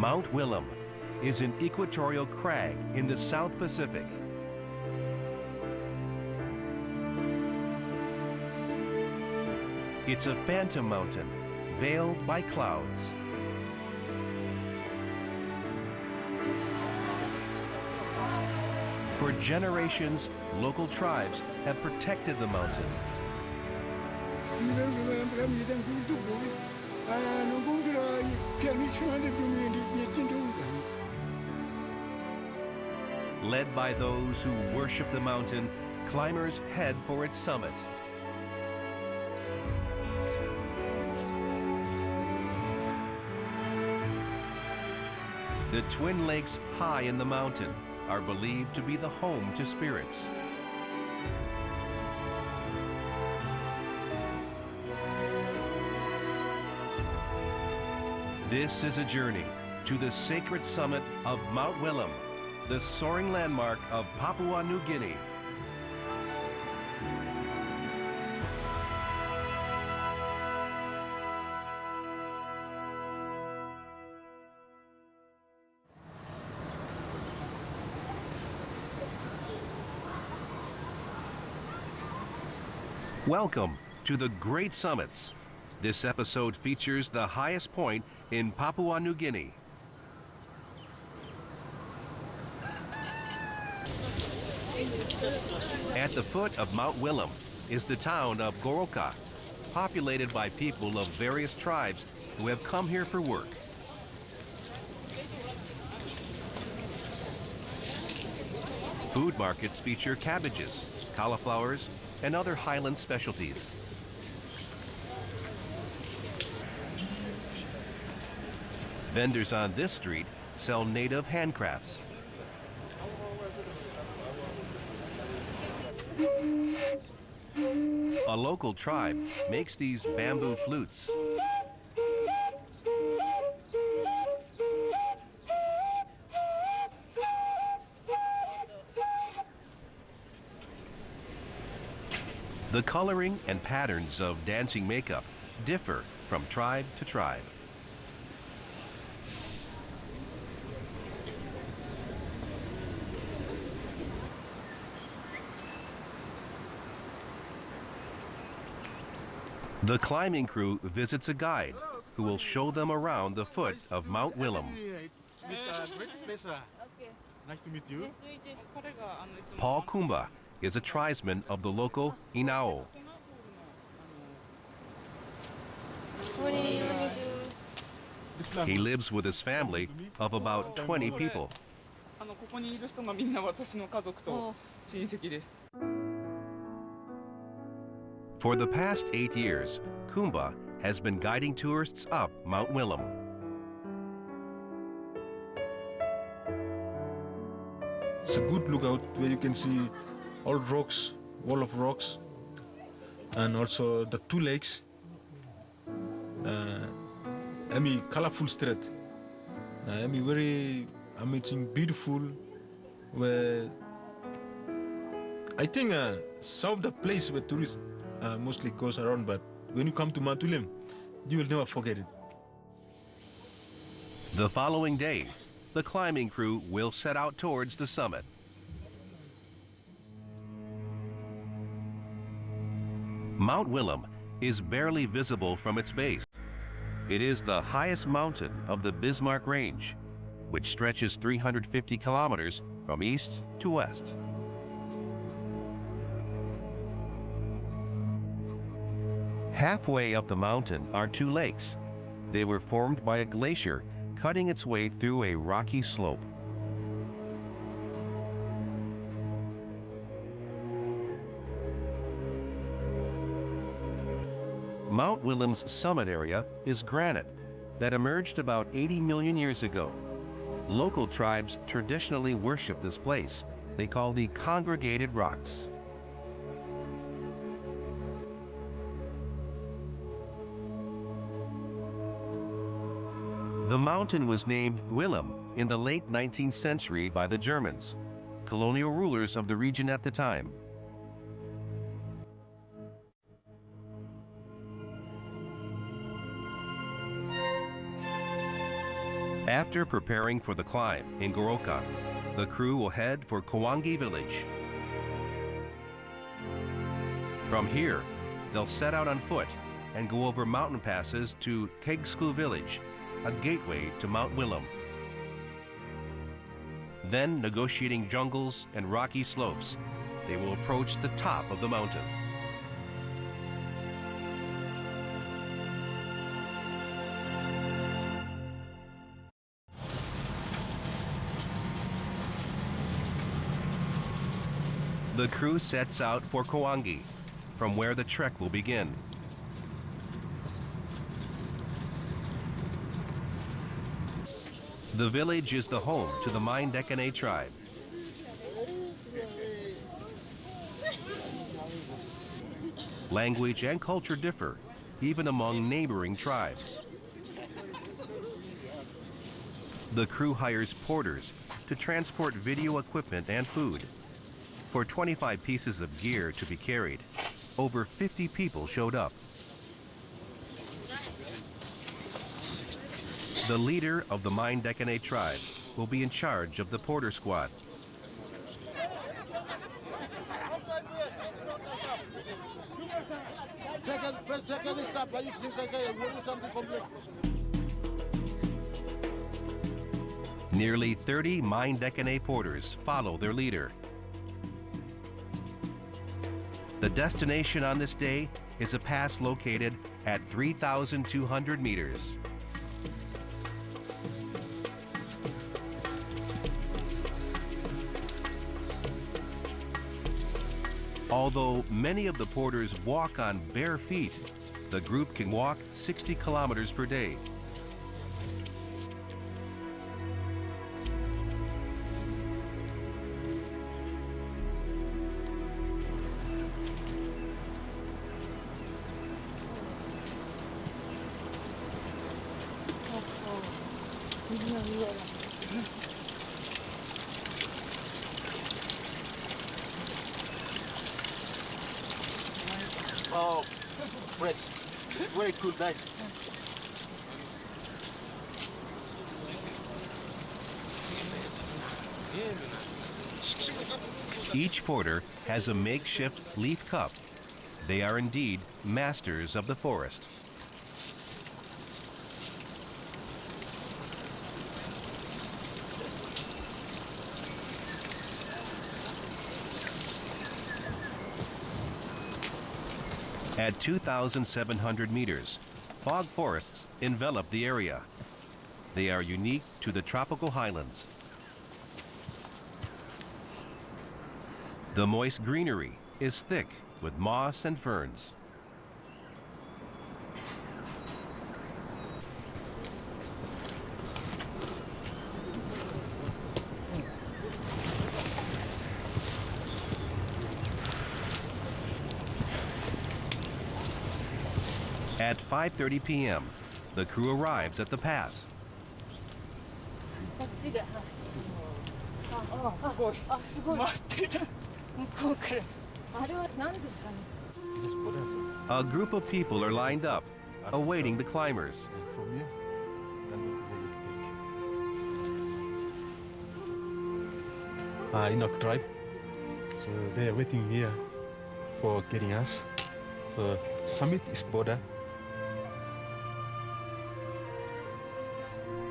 Mount Wilhelm is an equatorial crag in the South Pacific. It's a phantom mountain, veiled by clouds. For generations, local tribes have protected the mountain. Led by those who worship the mountain, climbers head for its summit. The Twin Lakes high in the mountain are believed to be the home to spirits. This is a journey to the sacred summit of Mount Wilhelm, the soaring landmark of Papua New Guinea. Welcome to the Great Summits. This episode features the highest point in Papua New Guinea. At the foot of Mount Wilhelm is the town of Goroka, populated by people of various tribes who have come here for work. Food markets feature cabbages, cauliflowers, and other highland specialties. Vendors on this street sell native handcrafts. A local tribe makes these bamboo flutes. The coloring and patterns of dancing makeup differ from tribe to tribe. The climbing crew visits a guide who will show them around the foot of Mount Wilhelm. Great pleasure. Nice to meet you. Paul Kumba is a tribesman of the local Inao. He lives with his family of about 20 people. For the past 8 years, Kumba has been guiding tourists up Mount Wilhelm. It's a good lookout where you can see all rocks, wall of rocks, and also the two lakes. Colorful street. Very amazing, beautiful. Where I think some of the place where tourists mostly goes around, but when you come to Mount Wilhelm, you will never forget it. The following day, the climbing crew will set out towards the summit. Mount Wilhelm is barely visible from its base. It is the highest mountain of the Bismarck Range, which stretches 350 kilometers from east to west. Halfway up the mountain are two lakes. They were formed by a glacier cutting its way through a rocky slope. Mount Wilhelm's summit area is granite that emerged about 80 million years ago. Local tribes traditionally worship this place. They call the congregated rocks. The mountain was named Wilhelm in the late 19th century by the Germans, colonial rulers of the region at the time. After preparing for the climb in Goroka, the crew will head for Kawangi village. From here, they'll set out on foot and go over mountain passes to Kegsku village, a gateway to Mount Wilhelm. Then, negotiating jungles and rocky slopes, they will approach the top of the mountain. The crew sets out for Kawangi, from where the trek will begin. The village is the home to the Mindekane tribe. Language and culture differ, even among neighboring tribes. The crew hires porters to transport video equipment and food. For 25 pieces of gear to be carried, over 50 people showed up. The leader of the Mindekane tribe will be in charge of the porter squad. Nearly 30 Mindekane porters follow their leader. The destination on this day is a pass located at 3,200 meters. Although many of the porters walk on bare feet, the group can walk 60 kilometers per day. Oh, fresh. Very cool, nice. Each porter has a makeshift leaf cup. They are indeed masters of the forest. At 2,700 meters, fog forests envelop the area. They are unique to the tropical highlands. The moist greenery is thick with moss and ferns. At 5:30 p.m., the crew arrives at the pass. A group of people are lined up, awaiting the climbers. From here, Enoch tribe. So they are waiting here for getting us. So summit is border.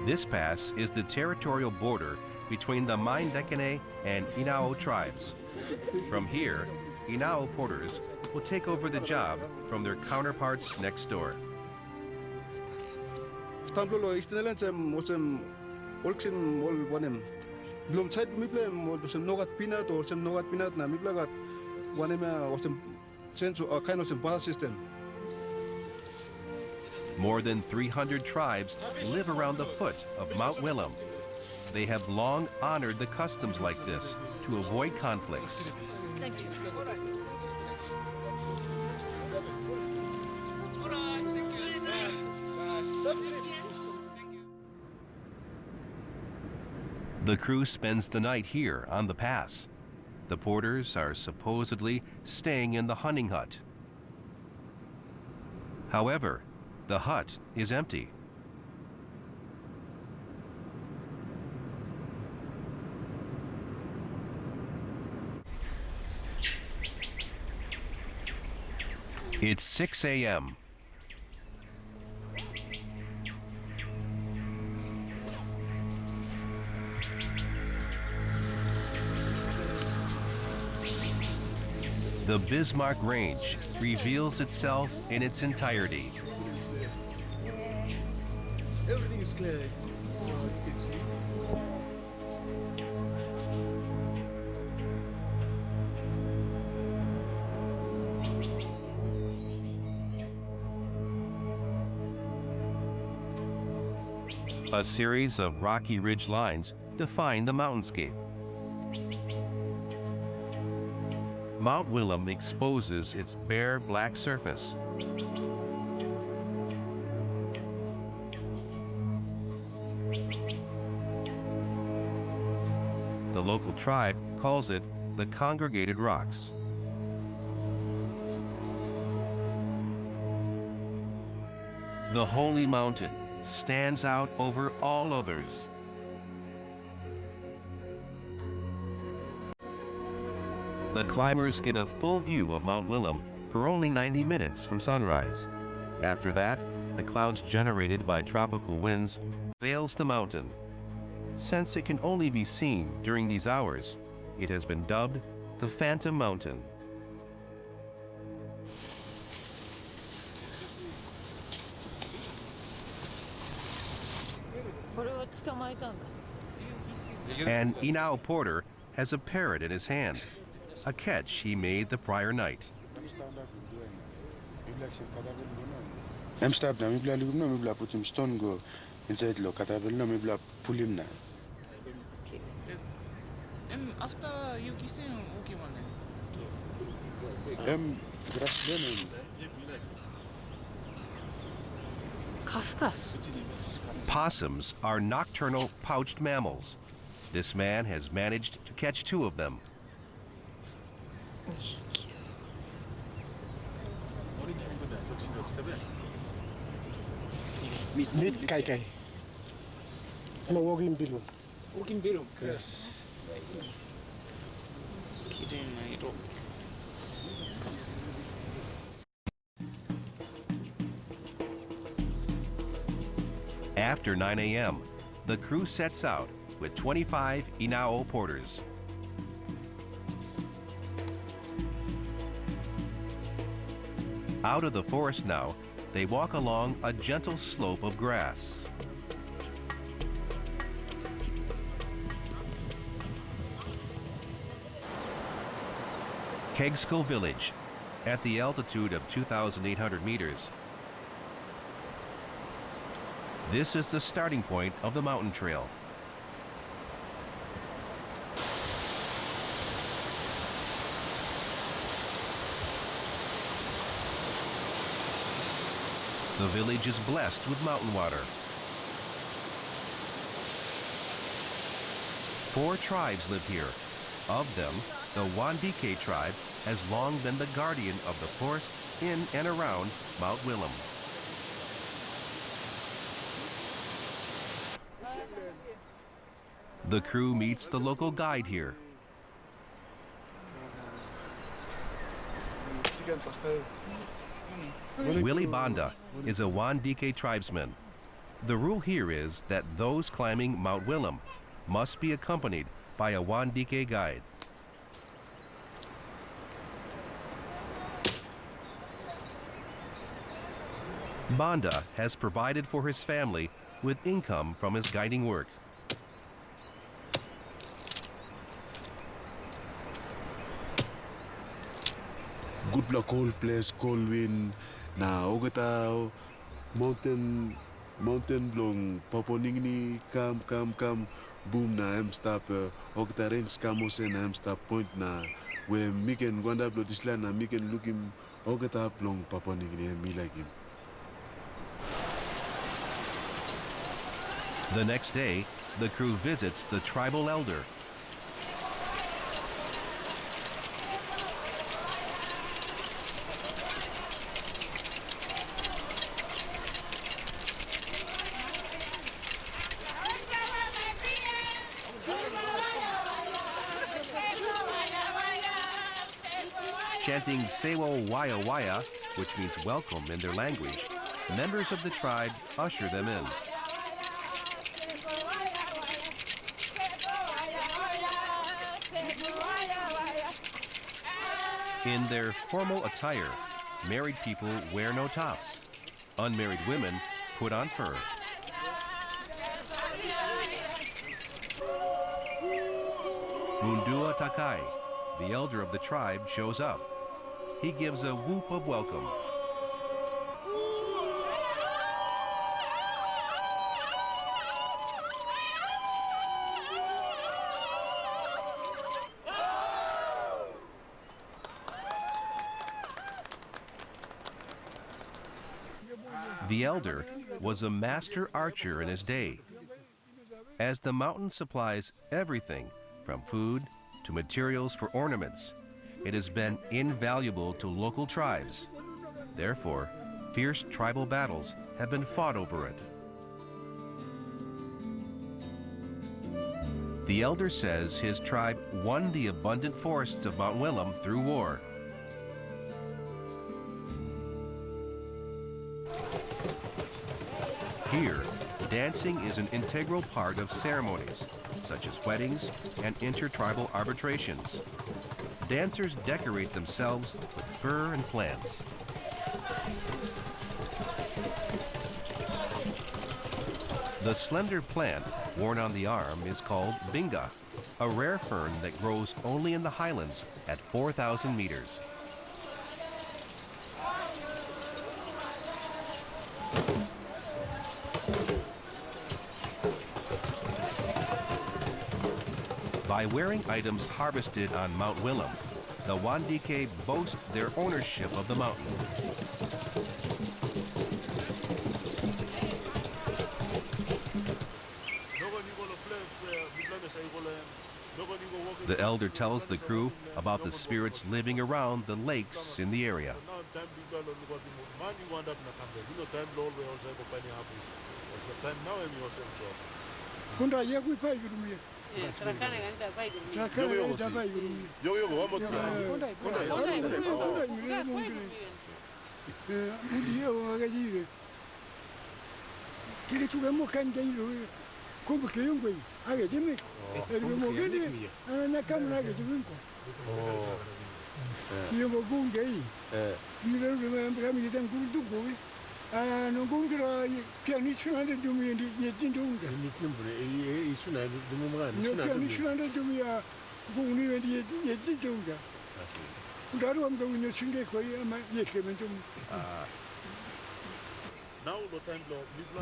This pass is the territorial border between the Mindekane and Inao tribes. From here, Inao porters will take over the job from their counterparts next door. More than 300 tribes live around the foot of Mount Wilhelm. They have long honored the customs like this to avoid conflicts. Thank you. The crew spends the night here on the pass. The porters are supposedly staying in the hunting hut. However, the hut is empty. It's 6 a.m. The Bismarck Range reveals itself in its entirety. Everything is clear. A series of rocky ridge lines define the mountainscape. Mount Wilhelm exposes its bare black surface. The local tribe calls it the Congregated Rocks. The Holy Mountain stands out over all others. The climbers get a full view of Mount Wilhelm for only 90 minutes from sunrise. After that, the clouds generated by tropical winds veils the mountain. Since it can only be seen during these hours, it has been dubbed the Phantom Mountain. And Inao Porter has a parrot in his hand, a catch he made the prior night. I'm stopped now. Maybe I put him stone go inside lo. Katabel no maybe I pull him now. After you kiss him, okay, Grass then. Possums are nocturnal pouched mammals. This man has managed to catch 2 of them. Meet Kai Kai. I'm a walking below. Walking below. Yes. After 9 a.m., the crew sets out with 25 Inao porters. Out of the forest now, they walk along a gentle slope of grass. Kegsko Village, at the altitude of 2,800 meters. This is the starting point of the mountain trail. The village is blessed with mountain water. 4 tribes live here. Of them, the Wandike tribe has long been the guardian of the forests in and around Mount Wilhelm. The crew meets the local guide here. Willie Banda is a Wandike tribesman. The rule here is that those climbing Mount Wilhelm must be accompanied by a Wandike guide. Banda has provided for his family with income from his guiding work. Good luck, cold place, cold wind. Na ogata mountain blong paponingni come boom na em stop ogata rain scamos and em stop point na where me can gwanda blow this land na me can look him ogata blong paponingni and me like him. The next day, the crew visits the tribal elder. Chanting Sewo Waya Waya, which means welcome in their language, members of the tribe usher them in. In their formal attire, married people wear no tops. Unmarried women put on fur. Mundua Takai, the elder of the tribe, shows up. He gives a whoop of welcome. The elder was a master archer in his day. As the mountain supplies everything from food to materials for ornaments, it has been invaluable to local tribes. Therefore, fierce tribal battles have been fought over it. The elder says his tribe won the abundant forests of Mount Wilhelm through war. Here, dancing is an integral part of ceremonies, such as weddings and intertribal arbitrations. Dancers decorate themselves with fur and plants. The slender plant worn on the arm is called binga, a rare fern that grows only in the highlands at 4,000 meters. By wearing items harvested on Mount Wilhelm, the Wandike boast their ownership of the mountain. The elder tells the crew about the spirits living around the lakes in the area.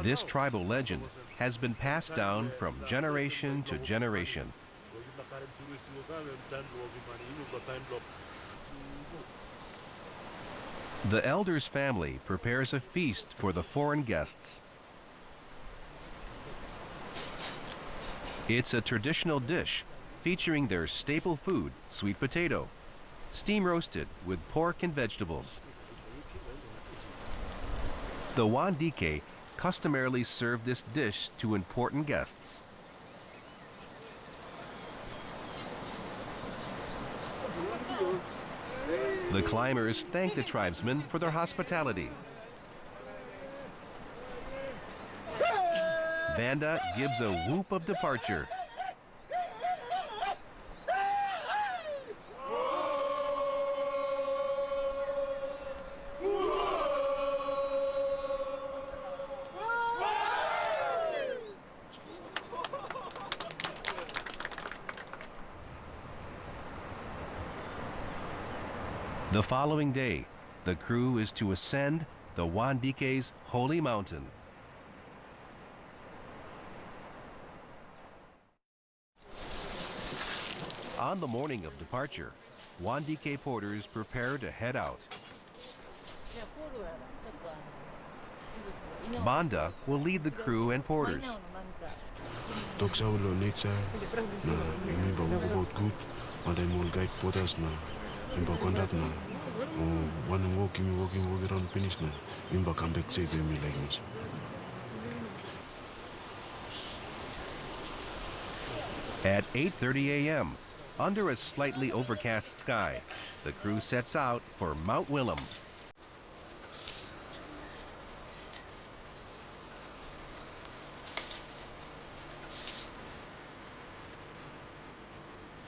This tribal legend has been passed down from generation to generation. The elder's family prepares a feast for the foreign guests. It's a traditional dish featuring their staple food, sweet potato, steam roasted with pork and vegetables. The Wandike customarily serve this dish to important guests. The climbers thank the tribesmen for their hospitality. Banda gives a whoop of departure. The following day, the crew is to ascend the Wandike's holy mountain. On the morning of departure, Wandike porters prepare to head out. Banda will lead the crew and porters. Talk sa ulo nature na imi ba about good, and I will guide porters na. Imba contact na, one walking around finish na. Imba come back save me like this. At 8:30 a.m., under a slightly overcast sky, the crew sets out for Mount Wilhelm.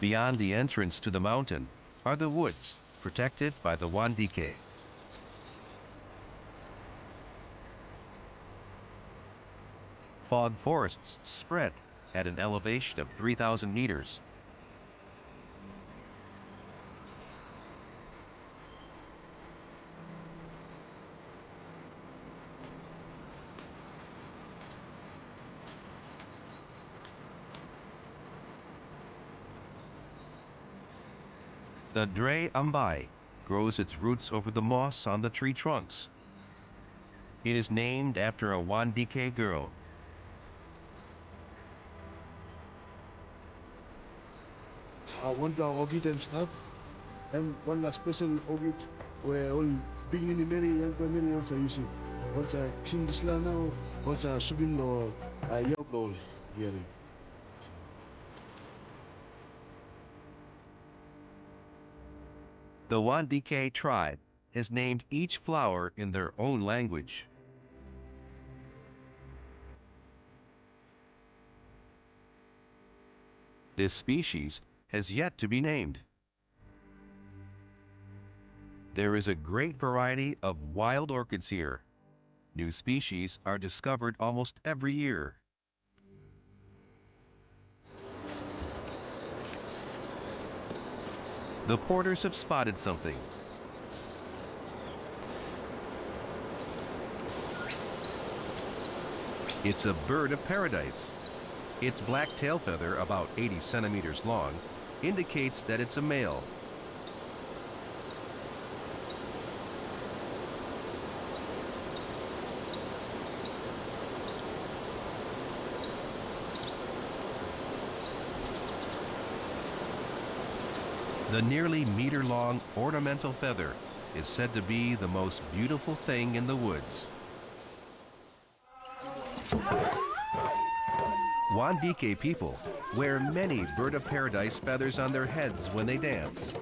Beyond the entrance to the mountain are the woods, protected by the Wandike. Fog forests spread at an elevation of 3,000 meters. The Dre Ambai grows its roots over the moss on the tree trunks. It is named after a Wandike girl. One orchid and stuff, and one last special orchid where all beginning many also you see. Once I sing this now, once I subin lo yellow lo hearing. The Wandike tribe has named each flower in their own language. This species has yet to be named. There is a great variety of wild orchids here. New species are discovered almost every year. The porters have spotted something. It's a bird of paradise. Its black tail feather, about 80 centimeters long, indicates that it's a male. The nearly meter-long ornamental feather is said to be the most beautiful thing in the woods. Wandike people wear many bird of paradise feathers on their heads when they dance.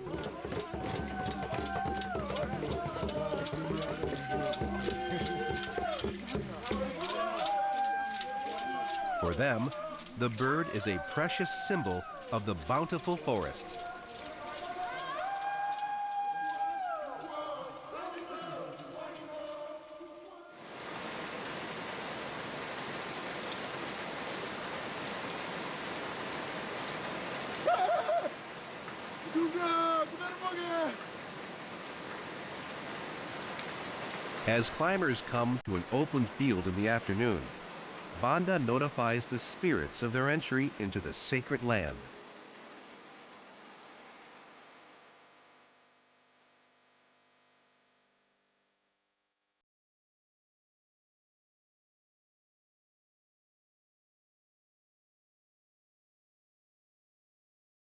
For them, the bird is a precious symbol of the bountiful forests. As climbers come to an open field in the afternoon, Vanda notifies the spirits of their entry into the sacred land.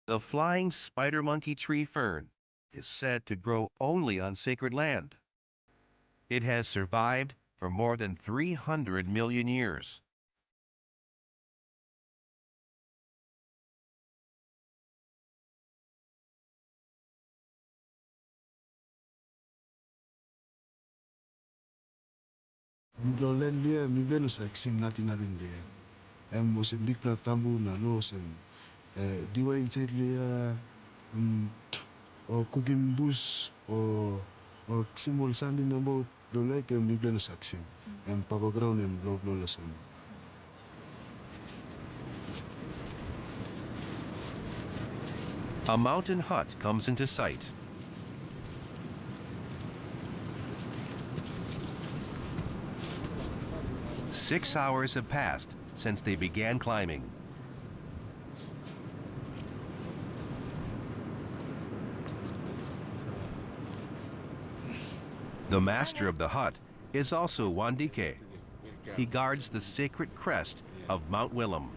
The flying spider monkey tree fern is said to grow only on sacred land. It has survived for more than 300 million years. Miglolen dia miglenus eksim natin dia. Was in big tambu na los and diwa inside dia or cooking bus or simol sandi number do like miglenus eksim and papa ground and love lolas. A mountain hut comes into sight. Six hours have passed since they began climbing. The master of the hut is also Wandike. He guards the sacred crest of Mount Wilhelm.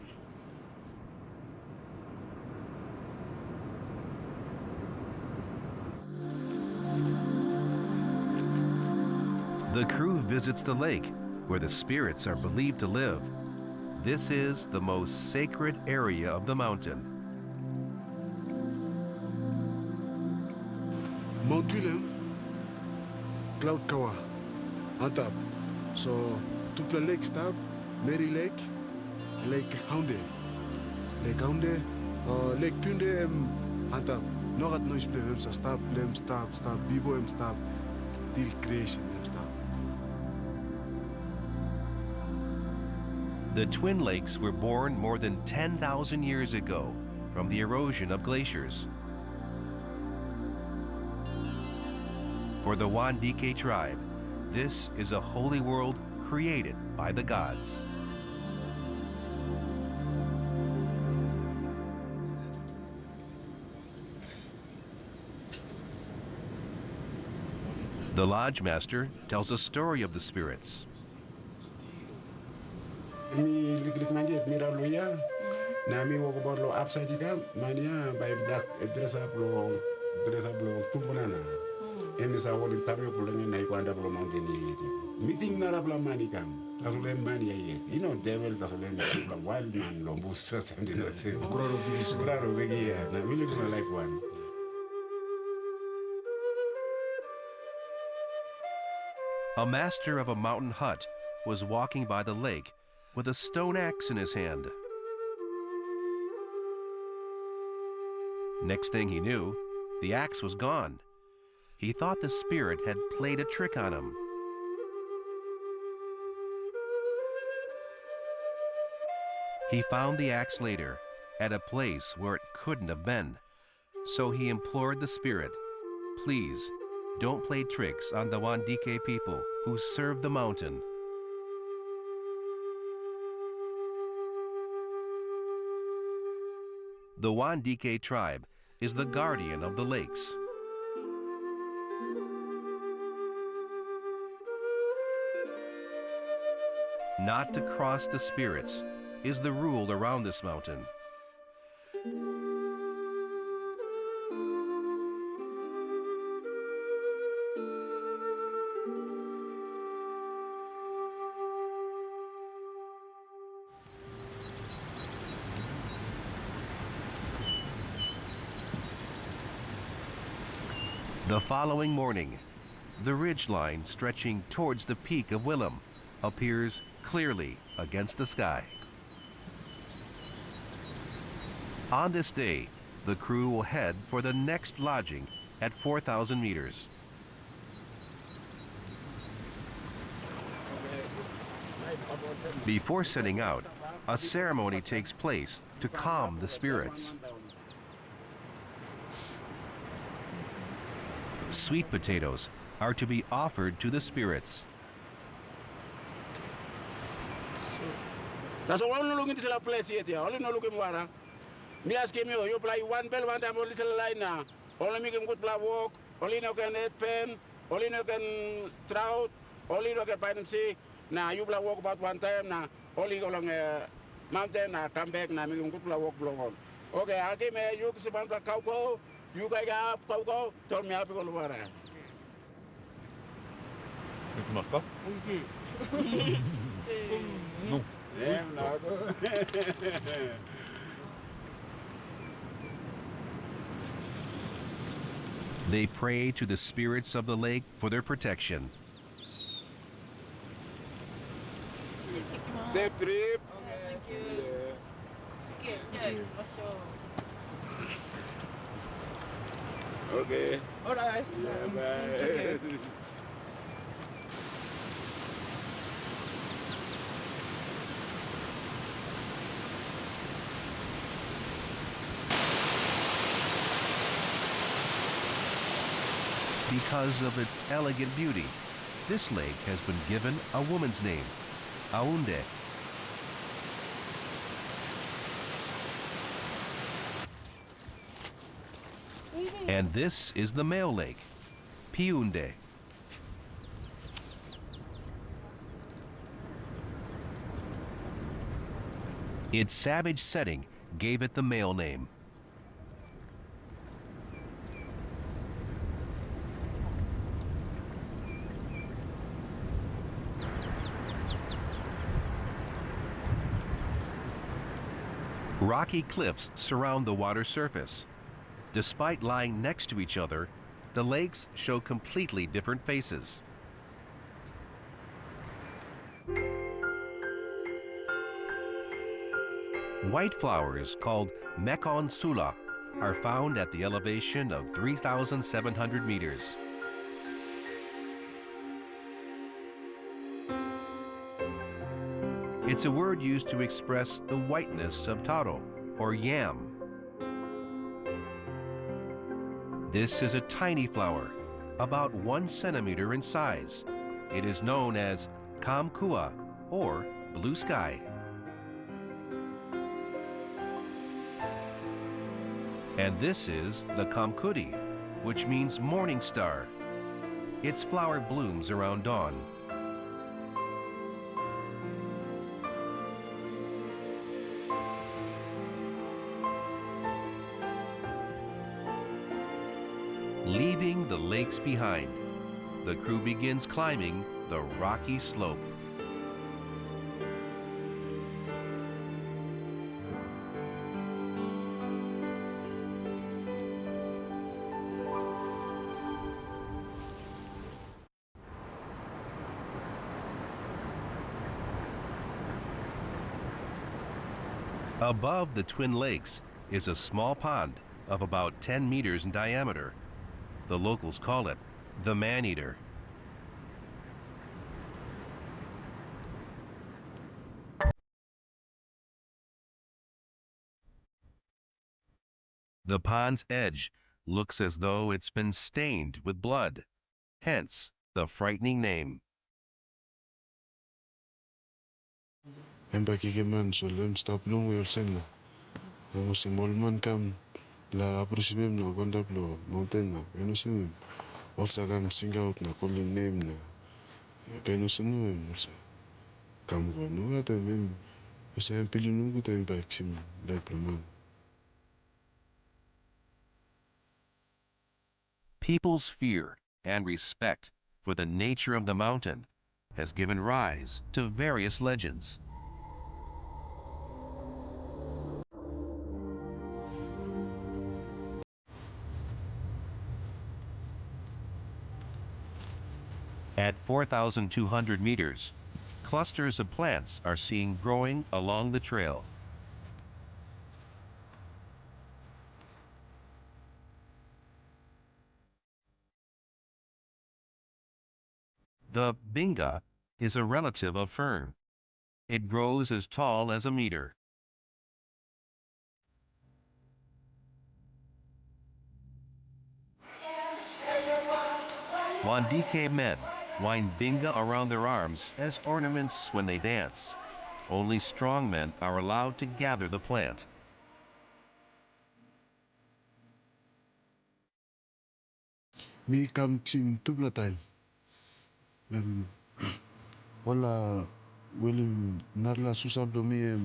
The crew visits the lake, where the spirits are believed to live. This is the most sacred area of the mountain. Mount Wilhelm, Cloud Kawa, Antap. So, Tupla Lake stop, Mary Lake, Lake Hounde, Lake Punde, Anta, nogat no isplem hem stop, lem stop, bibo hem stop, till creation hem stop. The Twin Lakes were born more than 10,000 years ago from the erosion of glaciers. For the Wandike tribe, this is a holy world created by the gods. The lodge master tells a story of the spirits. Mi lik manjet mi raluya. Na mi wo ko lo upside down mania by dress up lo tumbunana. Emi sa woli tamyo pulengi na ikwanda lo mountain yeti. Meeting na rabla mani kam. Tasulen mani yeti. You know devil tasulen la wild man lo busa something like that. Kuraro begi ya. Na really do like one. A master of a mountain hut was walking by the lake with a stone axe in his hand. Next thing he knew, the axe was gone. He thought the spirit had played a trick on him. He found the axe later at a place where it couldn't have been. So he implored the spirit, please, don't play tricks on the Wandike people who serve the mountain. The Wandike tribe is the guardian of the lakes. Not to cross the spirits is the rule around this mountain. The following morning, the ridgeline stretching towards the peak of Wilhelm appears clearly against the sky. On this day, the crew will head for the next lodging at 4,000 meters. Before setting out, a ceremony takes place to calm the spirits. Sweet potatoes are to be offered to the spirits. That's all no looking to the place yet. Only no looking water. Me ask him, you play one bell, one time, little line now. Only make him good play walk. Only no can head pen. Only no can trout. Only no can find him see. Now you play walk about one time now. Only go along a mountain now, come back now, make him good play walk long on. Okay, I give me you see one cow. You guys have cow. Tell me how to go to water. Marca? No. They pray to the spirits of the lake for their protection. Safe trip. Okay. All right. Yeah, bye. Because of its elegant beauty, this lake has been given a woman's name, Aunde. And this is the male lake, Piunde. Its savage setting gave it the male name. Rocky cliffs surround the water surface. Despite lying next to each other, the lakes show completely different faces. White flowers called Mekon Sula are found at the elevation of 3,700 meters. It's a word used to express the whiteness of taro, or yam. This is a tiny flower, about 1 centimeter in size. It is known as kamkua, or blue sky. And this is the kamkudi, which means morning star. Its flower blooms around dawn. Leaving the lakes behind, the crew begins climbing the rocky slope. Above the Twin Lakes is a small pond of about 10 meters in diameter. The locals call it the man-eater. The pond's edge looks as though it's been stained with blood, hence the frightening name. Emba kikeman solem stop long we olsen na. Vamos molman kam la aproximem no gondaplo mountain na. Enusim olsa kam singaut na kolin name na. Kenusunu olsa kam go no ata mem. Osa empilinu guta impactim like plan. People's fear and respect for the nature of the mountain has given rise to various legends. At 4,200 meters, clusters of plants are seen growing along the trail. The binga is a relative of fern. It grows as tall as a meter. Wandike men wind binga around their arms as ornaments when they dance. Only strong men are allowed to gather the plant. Mi kam tim tubla time. Wala Wilhelm narla susah domi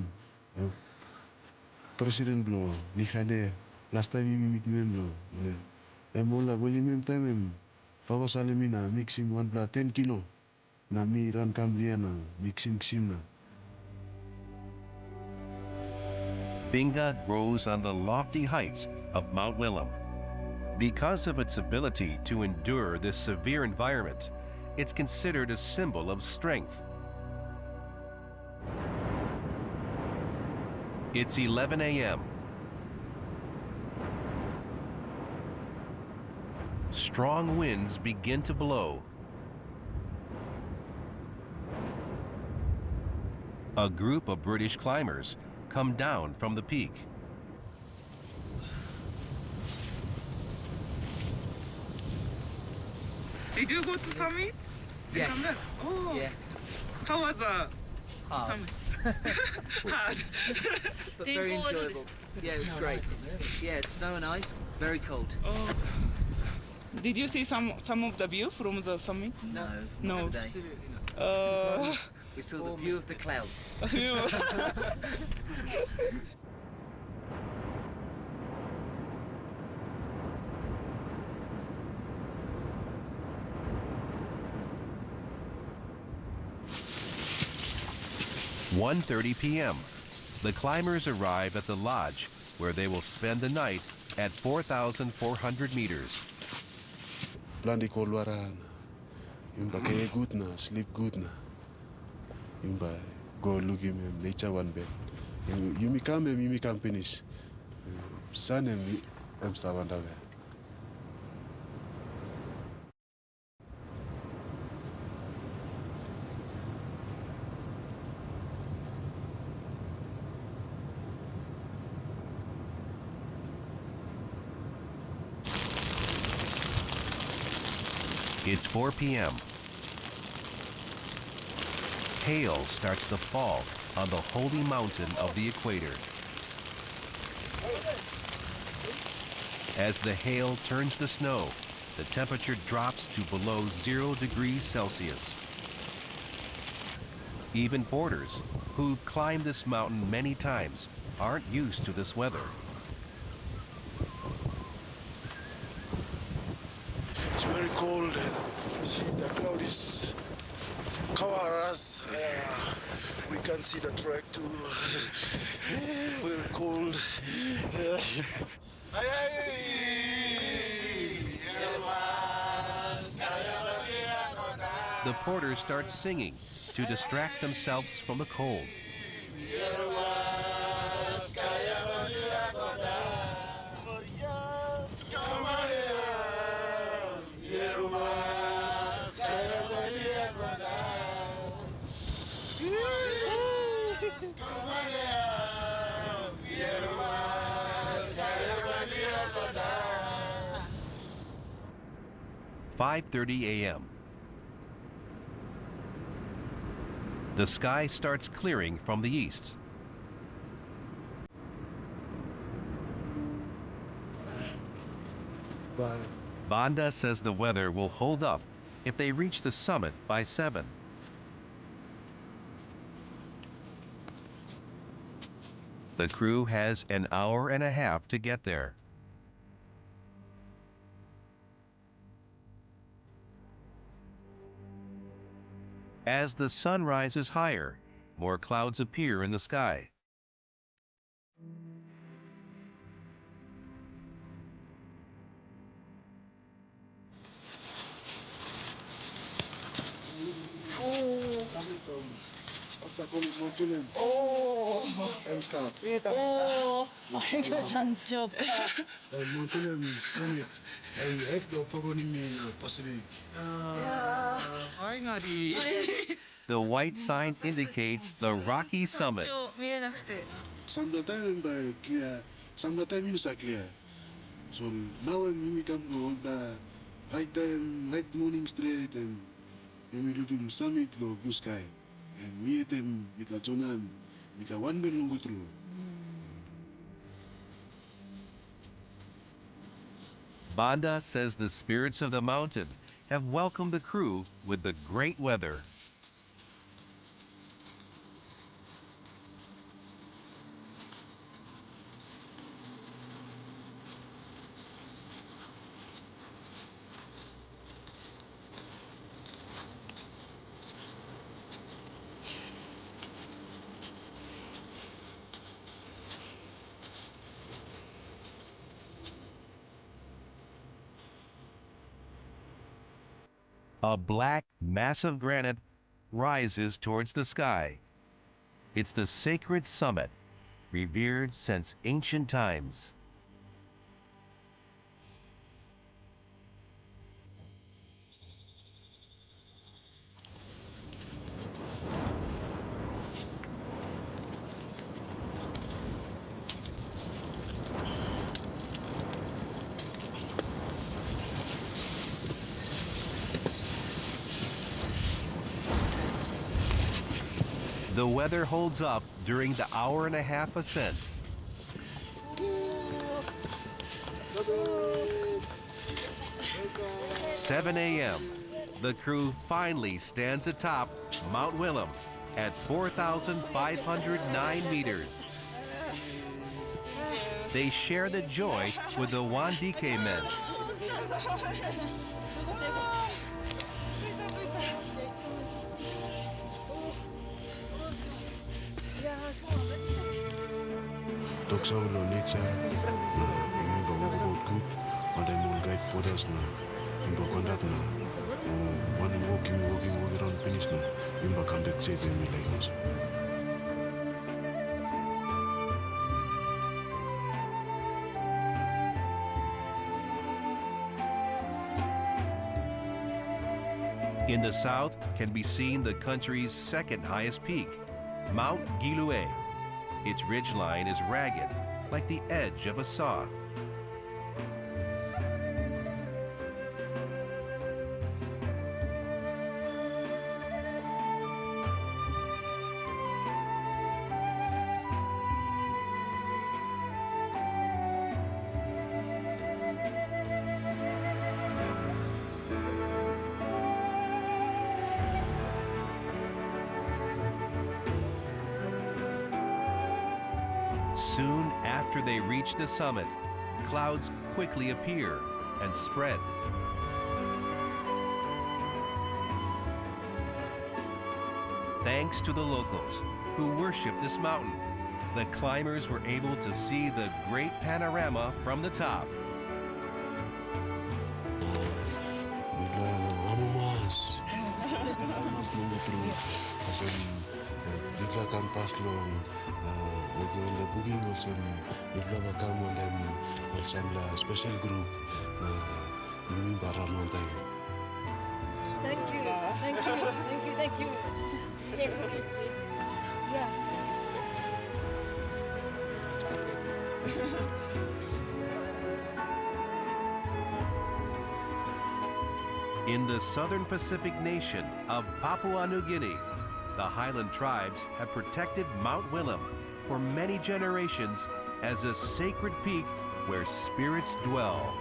President blo nihane last time mi meeting blo. Wala Wilhelm time Papa Salemina mixing 10 kilo. Na mi ran kam dia na mixing sim na. Binga grows on the lofty heights of Mount Wilhelm. Because of its ability to endure this severe environment, it's considered a symbol of strength. It's 11 a.m. Strong winds begin to blow. A group of British climbers come down from the peak. Did you go to summit? Yes. Come back? Oh. Yeah. How was the Hard. summit? Hard. But very enjoyable. Yeah, it was great. Yeah, snow and ice, very cold. Oh. Did you see some of the view from the summit? No, No. not today. We saw the view of the clouds. View. 1:30 p.m. The climbers arrive at the lodge where they will spend the night at 4,400 meters. Plan di kolwaran. Yung ba kaya good na, sleep good na. Yung ba go look him nature one bed. Yung mi kam finish. Sanem em stop on that way. It's 4 p.m. Hail starts to fall on the holy mountain of the equator. As the hail turns to snow, the temperature drops to below 0 degrees Celsius. Even porters, who've climbed this mountain many times, aren't used to this weather. It's very cold and see the cloud is cover us. We can see the track too. Very cold. The porters start singing to distract themselves from the cold. "5:30 a.m. The sky starts clearing from the east. Bye. Banda says the weather will hold up if they reach the summit by 7. The crew has an hour and a half to get there. As the sun rises higher, more clouds appear in the sky. Em stop. 오, 아이고 산적. Wilhelm summit. And at the Pagonimi Pacific. The white sign indicates the rocky summit. 見えなくて。 Some of the time by clear, some of the time is clear. So now we come to the right time, right morning straight, and we do the summit to blue sky. And me and them with the Jonan, with the one bell go through. Banda says the spirits of the mountain have welcomed the crew with the great weather. A black mass of granite rises towards the sky. It's the sacred summit, revered since ancient times. The weather holds up during the hour-and-a-half ascent. 7 a.m. The crew finally stands atop Mount Wilhelm at 4,509 meters. They share the joy with the Wandike men. Doksaulo nature, imba about good, and I'm on guide porters now. Imba conduct now. One walking around finish now. Imba come back safe in me like us. In the south can be seen the country's second highest peak, Mount Gilue. Its ridgeline is ragged, like the edge of a saw. Soon after they reach the summit, clouds quickly appear and spread. Thanks to the locals who worship this mountain, the climbers were able to see the great panorama from the top. Bigla kan pas long the booking also bigla bakam dan also la special group ini barang montai. Thank you. Thank you. Thank you. Thank you. Yes, yes, yes. Yeah. In the southern Pacific nation of Papua New Guinea, the Highland tribes have protected Mount Wilhelm for many generations as a sacred peak where spirits dwell.